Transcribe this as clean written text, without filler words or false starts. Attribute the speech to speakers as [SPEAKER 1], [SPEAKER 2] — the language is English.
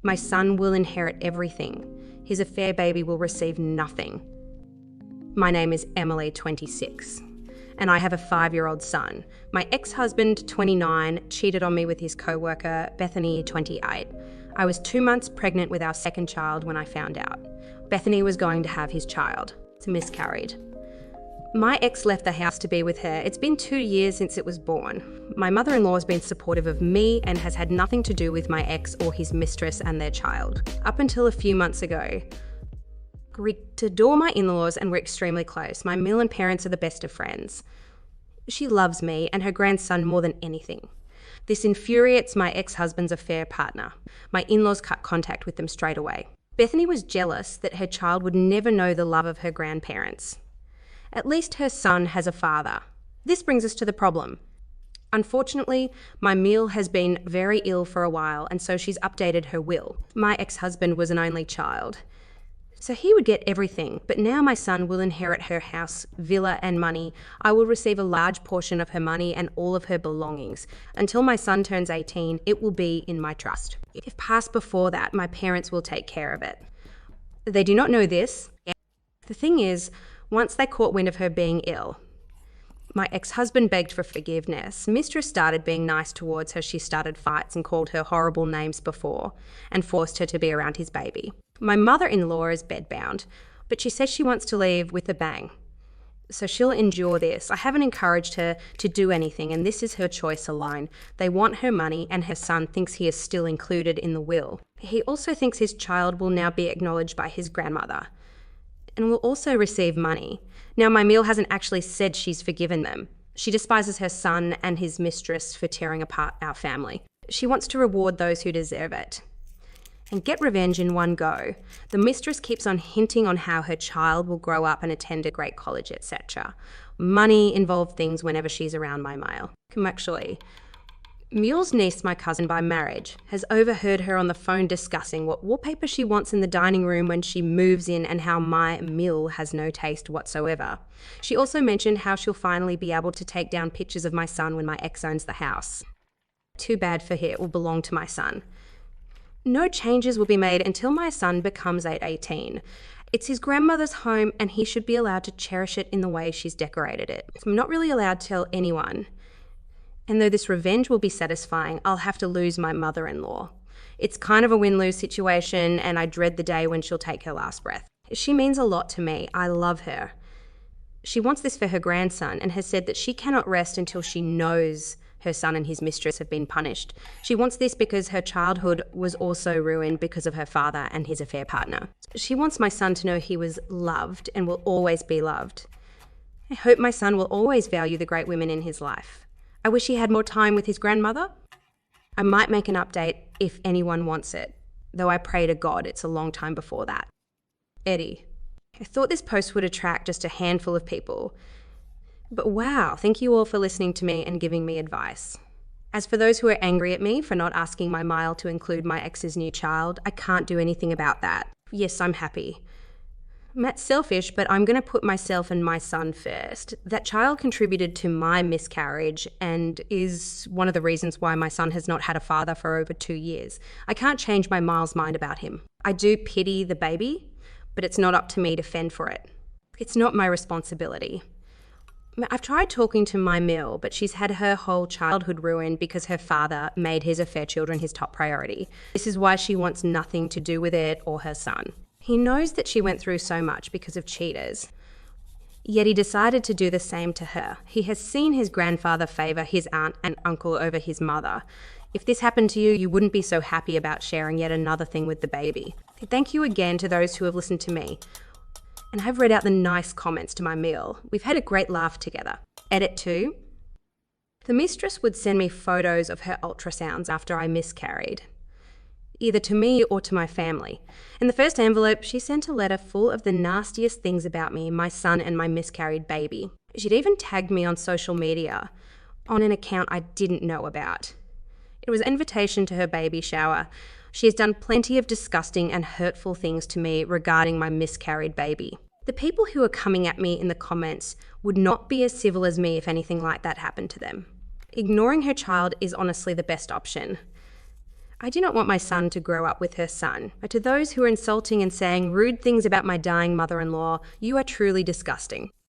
[SPEAKER 1] My son will inherit everything. His affair baby will receive nothing. My name is Emily, 26, and I have a 5-year-old son. My ex-husband, 29, cheated on me with his co-worker, Bethany, 28. I was 2 months pregnant with our second child when I found out. Bethany was going to have his child. It's miscarried. My ex left the house to be with her. It's been 2 years since it was born. My mother-in-law has been supportive of me and has had nothing to do with my ex or his mistress and their child. Up until a few months ago, to adore my in-laws and we're extremely close. My Milan parents are the best of friends. She loves me and her grandson more than anything. This infuriates my ex-husband's affair partner. My in-laws cut contact with them straight away. Bethany was jealous that her child would never know the love of her grandparents. At least her son has a father. This brings us to the problem. Unfortunately, my Mil has been very ill for a while and so she's updated her will. My ex-husband was an only child. So he would get everything, but now my son will inherit her house, villa and money. I will receive a large portion of her money and all of her belongings. Until my son turns 18, it will be in my trust. If passed before that, my parents will take care of it. They do not know this. The thing is, once they caught wind of her being ill, my ex-husband begged for forgiveness. Mistress started being nice towards her. She started fights and called her horrible names before and forced her to be around his baby. My mother-in-law is bedbound, but she says she wants to leave with a bang. So she'll endure this. I haven't encouraged her to do anything, and this is her choice alone. They want her money, and her son thinks he is still included in the will. He also thinks his child will now be acknowledged by his grandmother and will also receive money. Now, my Mil hasn't actually said she's forgiven them. She despises her son and his mistress for tearing apart our family. She wants to reward those who deserve it and get revenge in one go. The mistress keeps on hinting on how her child will grow up and attend a great college, etc. Money-involved things whenever she's around my Mil. Actually, Mil's niece, my cousin by marriage, has overheard her on the phone discussing what wallpaper she wants in the dining room when she moves in and how my Mil has no taste whatsoever. She also mentioned how she'll finally be able to take down pictures of my son when my ex owns the house. Too bad for her, it will belong to my son. No changes will be made until my son becomes 18. It's his grandmother's home and he should be allowed to cherish it in the way she's decorated it. I'm not really allowed to tell anyone. And though this revenge will be satisfying, I'll have to lose my mother-in-law. It's kind of a win-lose situation and I dread the day when she'll take her last breath. She means a lot to me. I love her. She wants this for her grandson and has said that she cannot rest until she knows her son and his mistress have been punished. She wants this because her childhood was also ruined because of her father and his affair partner. She wants my son to know he was loved and will always be loved. I hope my son will always value the great women in his life. I wish he had more time with his grandmother. I might make an update if anyone wants it, though I pray to God it's a long time before that. Eddie. I thought this post would attract just a handful of people. But wow, thank you all for listening to me and giving me advice. As for those who are angry at me for not asking my Mile to include my ex's new child, I can't do anything about that. Yes, I'm happy. That's selfish, but I'm going to put myself and my son first. That child contributed to my miscarriage and is one of the reasons why my son has not had a father for over 2 years. I can't change my Mile's mind about him. I do pity the baby, but it's not up to me to fend for it. It's not my responsibility. I've tried talking to my Mil, but she's had her whole childhood ruined because her father made his affair children his top priority. This is why she wants nothing to do with it or her son. He knows that she went through so much because of cheaters, yet he decided to do the same to her. He has seen his grandfather favour his aunt and uncle over his mother. If this happened to you, you wouldn't be so happy about sharing yet another thing with the baby. Thank you again to those who have listened to me. And I've read out the nice comments to my Mil. We've had a great laugh together. Edit 2. The mistress would send me photos of her ultrasounds after I miscarried, either to me or to my family. In the first envelope, she sent a letter full of the nastiest things about me, my son and my miscarried baby. She'd even tagged me on social media on an account I didn't know about. It was an invitation to her baby shower. She has done plenty of disgusting and hurtful things to me regarding my miscarried baby. The people who are coming at me in the comments would not be as civil as me if anything like that happened to them. Ignoring her child is honestly the best option. I do not want my son to grow up with her son. But to those who are insulting and saying rude things about my dying mother-in-law, you are truly disgusting.